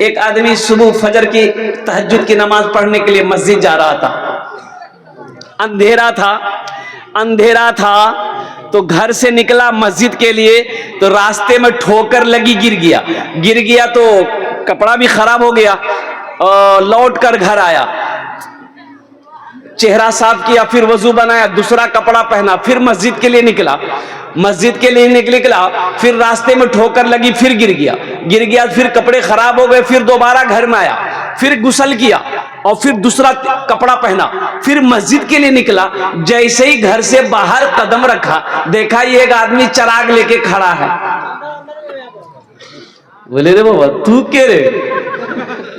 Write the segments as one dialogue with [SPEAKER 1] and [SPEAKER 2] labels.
[SPEAKER 1] एक आदमी सुबह फजर की तहज्जुद की नमाज पढ़ने के लिए मस्जिद जा रहा था। अंधेरा था तो घर से निकला मस्जिद के लिए, तो रास्ते में ठोकर लगी, गिर गया तो कपड़ा भी खराब हो गया। लौट कर घर आया, चेहरा साफ किया, फिर वजू बनाया, दूसरा कपड़ा पहना, फिर मस्जिद के लिए निकला। फिर रास्ते में ठोकर लगी, फिर गिर गया, फिर कपड़े खराब हो गए, फिर दोबारा घर में आया, फिर गुस्ल किया और फिर दूसरा कपड़ा पहना, फिर मस्जिद के लिए निकला। जैसे ही घर से बाहर कदम रखा, देखा ये एक आदमी चिराग लेके खड़ा है। बोले रे बाबा तू के रे?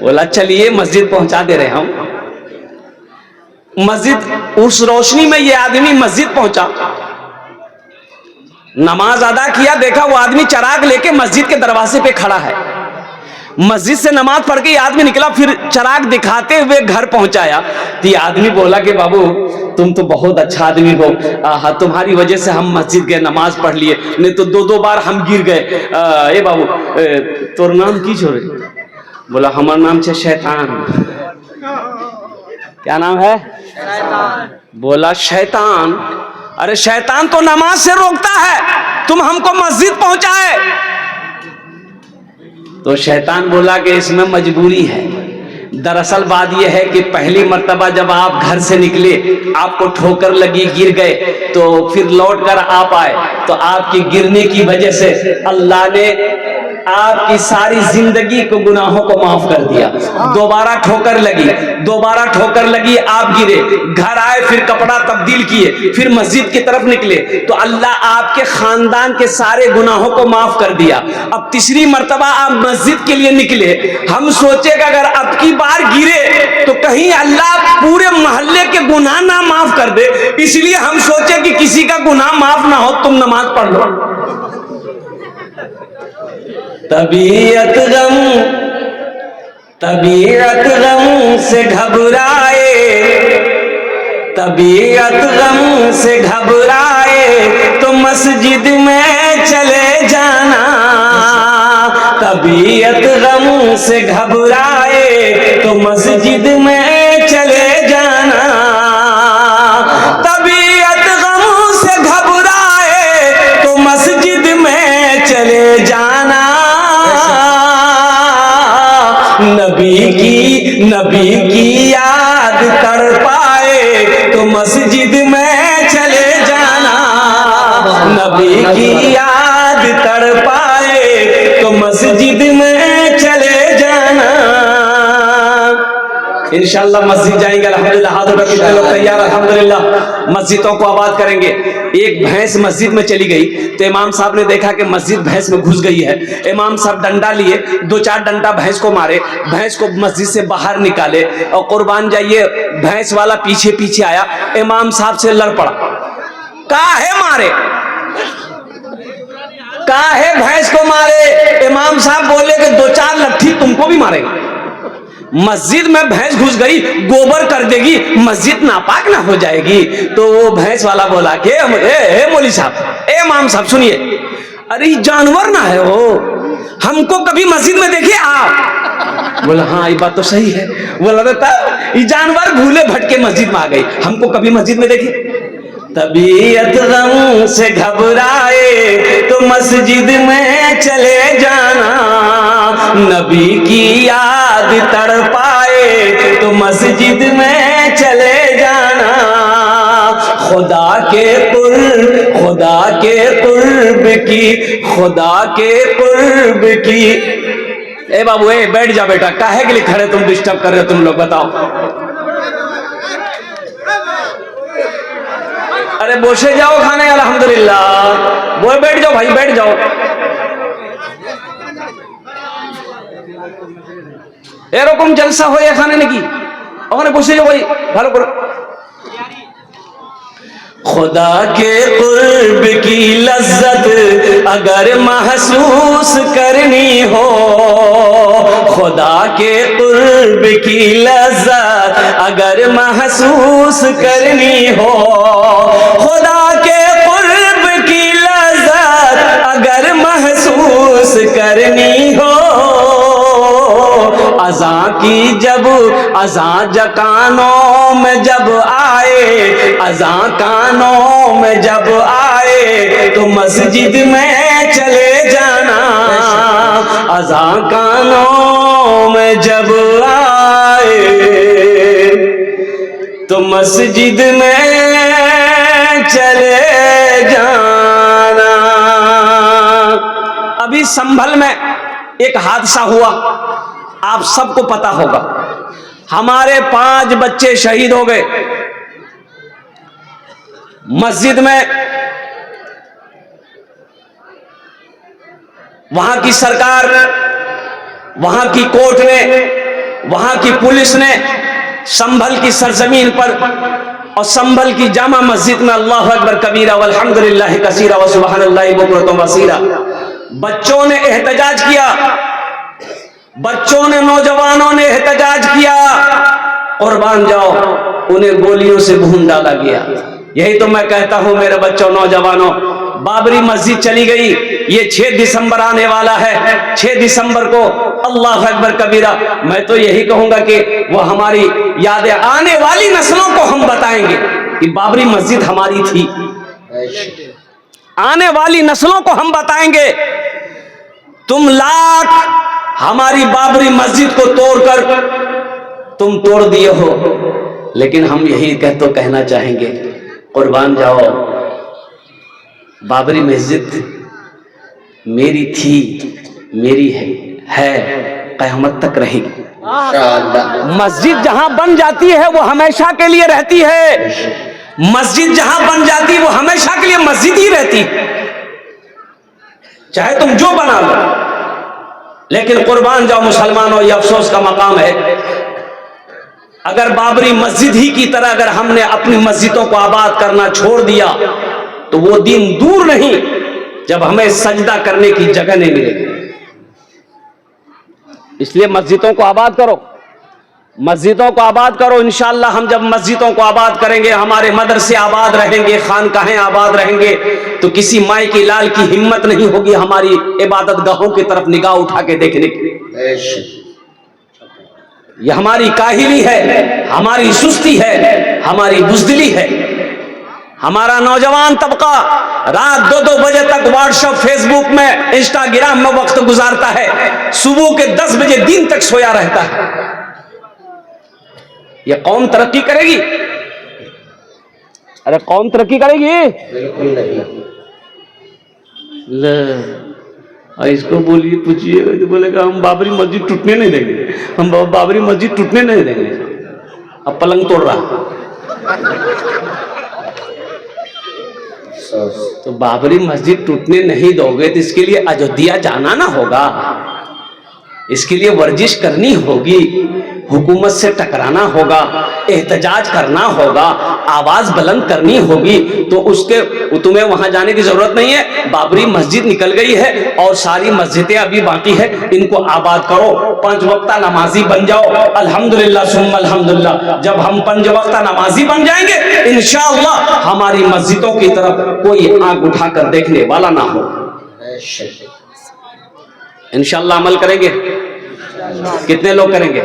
[SPEAKER 1] बोला चलिए मस्जिद पहुंचा दे रहे हम। मस्जिद, उस रोशनी में ये आदमी मस्जिद पहुंचा, नमाज अदा किया, देखा वो आदमी चिराग लेके मस्जिद के दरवाजे पे खड़ा है। मस्जिद से नमाज पढ़ के ये आदमी निकला, फिर चिराग दिखाते हुए घर पहुंचाया। तो ये आदमी बोला कि बाबू तुम तो बहुत अच्छा आदमी हो, तुम्हारी वजह से हम मस्जिद गए, नमाज पढ़ लिए, नहीं तो दो बार हम गिर गए। ए बाबू तोर नाम की छोरे? बोला हमारा नाम है शैतान। क्या नाम है? शैतान। बोला शैतान? अरे शैतान तो नमाज से रोकता है, तुम हमको मस्जिद पहुंचाए। तो शैतान बोला कि इसमें मजबूरी है। दरअसल बात यह है कि पहली मर्तबा जब आप घर से निकले, आपको ठोकर लगी, गिर गए, तो फिर लौट कर आप आए, तो आपकी गिरने की वजह से अल्लाह ने आपकी सारी जिंदगी को, गुनाहों को माफ कर दिया। दोबारा ठोकर लगी, आप गिरे, घर आए, फिर कपड़ा तब्दील किए, फिर मस्जिद की तरफ निकले, तो अल्लाह आपके खानदान के सारे गुनाहों को माफ कर दिया। अब तीसरी मर्तबा आप मस्जिद के लिए निकले, हम सोचे कि अगर अब की बार गिरे तो कहीं अल्लाह पूरे मोहल्ले के गुनाह ना माफ कर दे, इसलिए हम सोचे कि किसी का गुनाह माफ ना हो, तुम नमाज पढ़ लो। तबीयत गम से घबराए, तो मस्जिद में चले जाना। तबीयत गम से घबराए तो मस्जिद में चले जाना। तबीयत गम से घबराए तो मस्जिद में चले जाना। नबी की याद तड़पाए तो मस्जिद में चले जाना। नबी की याद तड़पाए तो मस्जिद में चले जाना। इंशाअल्लाह मस्जिद जाएंगे अल्हम्दुलिल्लाह। हाथ उठा कितने लोग तैयार? अल्हम्दुलिल्लाह मस्जिदों को आबाद करेंगे। एक भैंस मस्जिद में चली गई तो इमाम साहब ने देखा कि मस्जिद भैंस में घुस गई है। इमाम साहब डंडा लिए, 2-4 डंडा भैंस को मारे, भैंस को मस्जिद से बाहर निकाले और कुर्बान जाइए भैंस वाला पीछे आया, इमाम साहब से लड़ पड़ा। काहे मारे? काहे भैंस को मारे? इमाम साहब बोले कि 2-4 लट्ठी तुमको भी मारेगा। मस्जिद में भैंस घुस गई, गोबर कर देगी, मस्जिद नापाक ना हो जाएगी। तो वो भैंस वाला बोला कि मौलवी साहब, इमाम साहब सुनिए, अरे जानवर ना है वो, हमको कभी मस्जिद में देखे आप? बोला हाँ ये बात तो सही है। बोला बेटा ये जानवर भूले भटके मस्जिद में आ गई, हमको कभी मस्जिद में देखे? तबीयत गम से घबराए तो मस्जिद में चले जाना। नबी की याद तड़पाए तो मस्जिद में चले जाना। खुदा के कुर्ब की। ए बाबू ए बैठ जा बेटा, काहे के लिए खड़े तुम, डिस्टर्ब कर रहे हो तुम लोग, बताओ। अरे बोसे जाओ खाने, अल्हम्दुलिल्लाह। वो बैठ जाओ भाई, बैठ जाओ। एरकम जलसा हो खाने नाकि ওখানে বসে যাও ভাই, ভালো করে। खुदा के कुर्ब की लज्जत अगर महसूस करनी हो, खुदा के कुर्ब की लज्जत अगर महसूस करनी हो, खुदा के कुर्ब की लज्जत अगर महसूस करनी हो, अज़ा की जब अज़ा कानों में जब आए, अज़ा कानों में जब आए तो मस्जिद में चले जाना, अज़ा कानों में जब आए तो मस्जिद में चले जाना। अभी संभल में एक हादसा हुआ, आप सबको पता होगा। हमारे 5 बच्चे शहीद हो गए। मस्जिद में वहां की सरकार, वहां की कोर्ट ने, वहां की पुलिस ने संभल की सरजमीन पर और संभल की जामा मस्जिद में अल्लाहु अकबर कबीरा वल्हम्दुलिल्लाहि कसीरा व सुबहानल्लाहि बुकरतम वसीला बच्चों ने एहतजाज किया, बच्चों ने, नौजवानों ने एहतजाज किया। कुर्बान जाओ, उन्हें गोलियों से भून डाला गया। यही तो मैं कहता हूं मेरे बच्चों, नौजवानों, बाबरी मस्जिद चली गई, ये 6 दिसंबर आने वाला है। 6 दिसंबर को अल्लाह अकबर कबीरा, मैं तो यही कहूंगा कि वो हमारी यादें आने वाली नस्लों को हम बताएंगे कि बाबरी मस्जिद हमारी थी। आने वाली नस्लों को हम बताएंगे, तुम लाख हमारी बाबरी मस्जिद को तोड़कर तुम तोड़ दिए हो, लेकिन हम यही कहना चाहेंगे, कुर्बान जाओ, बाबरी मस्जिद मेरी थी, मेरी है क़यामत तक रहेगी। मस्जिद जहां बन जाती है वो हमेशा के लिए रहती है। मस्जिद जहां बन जाती है वो हमेशा के लिए मस्जिद ही रहती है, चाहे तुम जो बना लो। लेकिन कुर्बान जाओ मुसलमानों, ये अफसोस का मकाम है, अगर बाबरी मस्जिद ही की तरह अगर हमने अपनी मस्जिदों को आबाद करना छोड़ दिया तो वो दिन दूर नहीं जब हमें सजदा करने की जगह नहीं मिलेगी। इसलिए मस्जिदों को आबाद करो, मस्जिदों को आबाद करो। इंशाअल्लाह हम जब मस्जिदों को आबाद करेंगे, हमारे मदरसे आबाद रहेंगे, खानकाहें आबाद रहेंगे, तो किसी माई की लाल की हिम्मत नहीं होगी हमारी इबादत गाहों की तरफ निगाह उठा के देखने की। यह हमारी काहिली है, हमारी सुस्ती है, हमारी बुज़दिली है। हमारा नौजवान तबका रात 2-2 बजे तक व्हाट्सएप, फेसबुक में, इंस्टाग्राम में वक्त गुजारता है, सुबह के 10 बजे दिन तक सोया रहता है। यह कौम तरक्की करेगी? अरे कौम तरक्की करेगी? बिल्कुल नहीं। इसको बोलिए, पूछिएगा तो बोलेगा हम बाबरी मस्जिद टूटने नहीं देंगे, हम बाबरी मस्जिद टूटने नहीं देंगे। अब पलंग तोड़ रहा तो बाबरी मस्जिद टूटने नहीं दोगे तो इसके लिए अयोध्या जाना ना होगा, इसके लिए वर्जिश करनी होगी, हुकूमत से टकराना होगा, एहतजाज करना होगा, आवाज बुलंद करनी होगी। तो उसके तुम्हें वहां जाने की जरूरत नहीं है। बाबरी मस्जिद निकल गई है और सारी मस्जिदें अभी बाकी है, इनको आबाद करो, 5 वक्ता नमाजी बन जाओ। अल्हम्दुलिल्लाह सुम्मा अल्हम्दुलिल्लाह, जब हम 5 वक्ता नमाजी बन जाएंगे इंशाअल्लाह हमारी मस्जिदों की तरफ कोई आंख उठाकर देखने वाला ना हो। इंशाअल्लाह अमल करेंगे। कितने लोग करेंगे?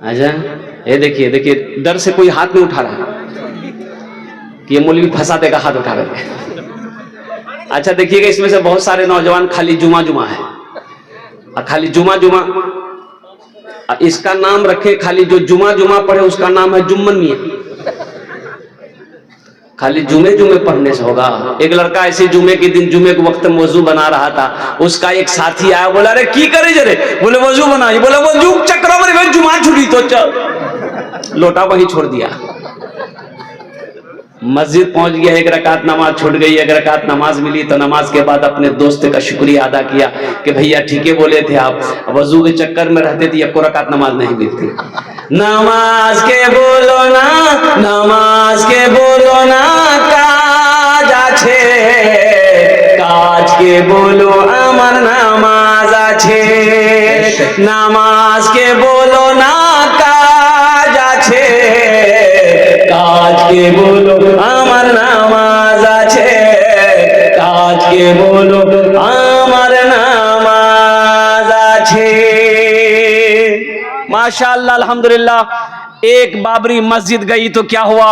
[SPEAKER 1] अच्छा, ये देखिए देखिए, डर से कोई हाथ नहीं उठा रहा कि ये मौलवी फंसा देगा, हाथ उठा रहे। अच्छा देखिएगा, इसमें से बहुत सारे नौजवान खाली जुमा जुमा है, और खाली जुमा जुमा इसका नाम रखे, खाली जो जुमा जुमा पढ़े उसका नाम है जुम्मन मियां। खाली जुमे जुमे पढ़ने से होगा? एक लड़का ऐसे जुमे के दिन, जुमे के वक्त वजू बना रहा था, उसका एक साथी आया, बोला अरे की करे जरे? बोले वजू बनाई। बोले वजू चक्र में जुमा छुड़ी तो चल, लोटा वहीं छोड़ दिया। मस्जिद पहुंच गया, 1 रकात नमाज छूट गई, 1 रकात नमाज मिली तो नमाज के बाद अपने दोस्त का शुक्रिया अदा किया कि भैया ठीक है बोले थे आप, वजू के चक्कर में रहते थे, 1 रकात नमाज नहीं मिलती। नमाज के बोलो ना, नमाज के बोलो ना, काज आछे, काज के बोलो আমার নামাজ আছে, নামাজ के बोलो ना, काज আছে, काज के बोलो আমার নামাজ আছে, काज के बोलो আমার নামাজ माशाअल्लाह अल्हम्दुलिल्लाह। एक बाबरी मस्जिद गई तो क्या हुआ?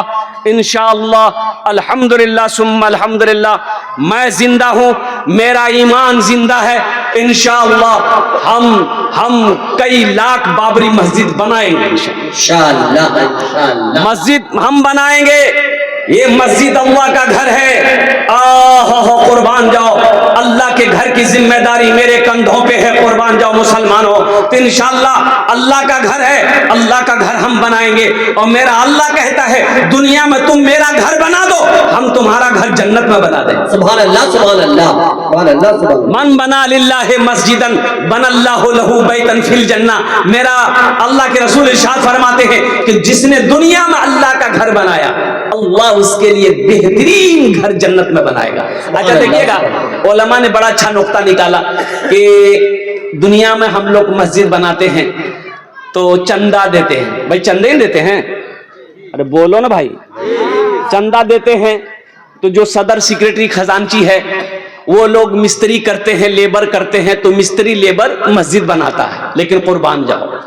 [SPEAKER 1] इंशाअल्लाह अल्हम्दुलिल्लाह सुम्मा अल्हम्दुलिल्लाह मैं जिंदा हूं, मेरा ईमान जिंदा है। इंशाअल्लाह हम कई लाख बाबरी मस्जिद बनाएंगे इंशाअल्लाह। मस्जिद हम बनाएंगे। ये मस्जिद अल्लाह का घर है। कुर्बान जाओ, अल्लाह के घर की जिम्मेदारी मेरे कंधों पे है। कुर्बान जाओ मुसलमानों। तो इंशाअल्लाह अल्लाह का घर है, अल्लाह का घर हम बनाएंगे। और मेरा अल्लाह कहता है दुनिया में तुम मेरा घर बना दो, हम तुम्हारा घर जन्नत में बना दें। सुभान अल्लाह, सुभान अल्लाह, सुभान अल्लाह, सुभान। मन बना लिल्लाहि मस्जिदन बनल्लाहु लहू बैतन फिल जन्ना। मेरा अल्लाह के रसूल इरशाद फरमाते हैं कि जिसने दुनिया में अल्लाह का घर बनाया, अल्लाह उसके लिए बेहतरीन घर जन्नत में बनाएगा। अच्छा देखिएगा, उलमा ने बड़ा अच्छा नुक्ता निकाला कि दुनिया में हम लोग मस्जिद बनाते हैं तो चंदा देते हैं। भाई चंदे ही देते हैं? अरे बोलो ना भाई। चंदा देते हैं तो जो सदर सेक्रेटरी खजांची है वो लोग मिस्त्री करते हैं, लेबर करते हैं, तो मिस्त्री लेबर मस्जिद बनाता है। लेकिन कुर्बान जाओ,